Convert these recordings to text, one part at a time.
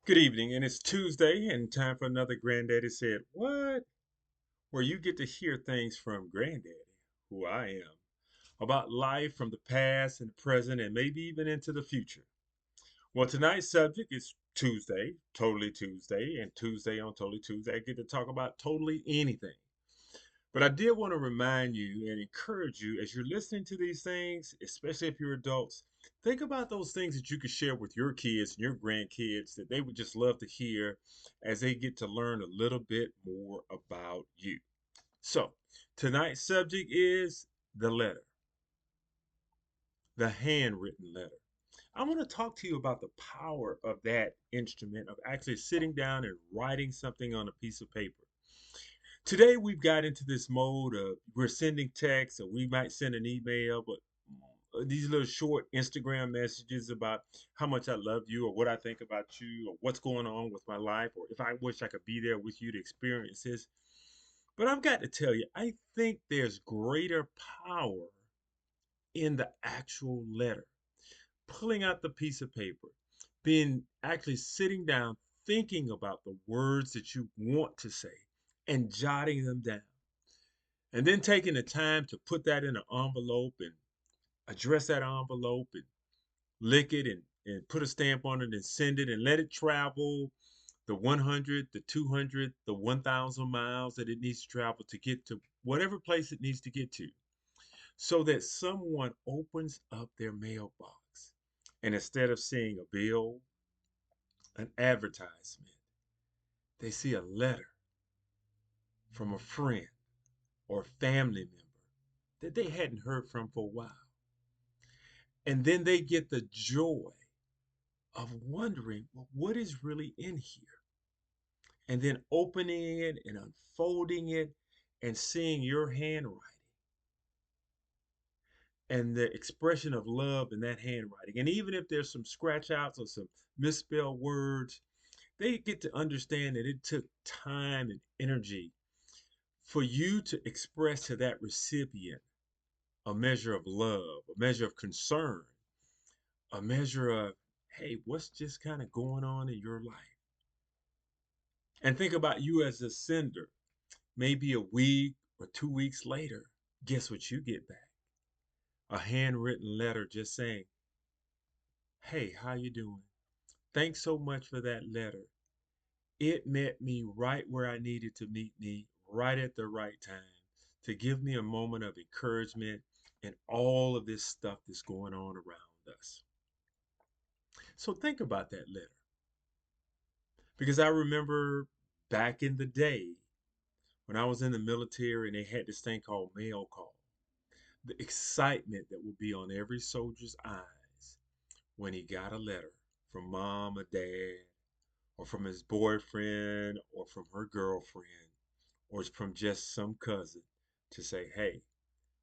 Good evening, and it's Tuesday, and time for another Granddaddy Said What? Where you get to hear things from Granddaddy, who I am, about life from the past and the present, and maybe even into the future. Well, tonight's subject is Tuesday, Totally Tuesday, and Tuesday on Totally Tuesday, I get to talk about totally anything. But I did want to remind you and encourage you as you're listening to these things, especially if you're adults, think about those things that you could share with your kids and your grandkids that they would just love to hear as they get to learn a little bit more about you. So, tonight's subject is the letter, the handwritten letter. I want to talk to you about the power of that instrument of actually sitting down and writing something on a piece of paper. Today we've got into this mode of we're sending texts or we might send an email, but these little short Instagram messages about how much I love you or what I think about you or what's going on with my life or if I wish I could be there with you to experience this. But I've got to tell you, I think there's greater power in the actual letter. Pulling out the piece of paper, being actually sitting down, thinking about the words that you want to say and jotting them down. And then taking the time to put that in an envelope and address that envelope and lick it and put a stamp on it and send it and let it travel the 100, the 200, the 1,000 miles that it needs to travel to get to whatever place it needs to get to so that someone opens up their mailbox and instead of seeing a bill, an advertisement, they see a letter from a friend or a family member that they hadn't heard from for a while. And then they get the joy of wondering, well, what is really in here? And then opening it and unfolding it and seeing your handwriting and the expression of love in that handwriting. And even if there's some scratch outs or some misspelled words, they get to understand that it took time and energy for you to express to that recipient a measure of love, a measure of concern, a measure of, hey, what's just kind of going on in your life? And think about you as a sender. Maybe a week or 2 weeks later, guess what you get back? A handwritten letter just saying, hey, how you doing? Thanks so much for that letter. It met me right where I needed to meet me, right at the right time, to give me a moment of encouragement and all of this stuff that's going on around us. So think about that letter. Because I remember back in the day when I was in the military and they had this thing called mail call, the excitement that would be on every soldier's eyes when he got a letter from mom or dad or from his boyfriend or from her girlfriend or from just some cousin to say, hey,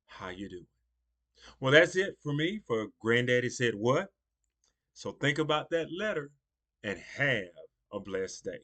how you doing? Well, that's it for me for Granddaddy Said What? So think about that letter and have a blessed day.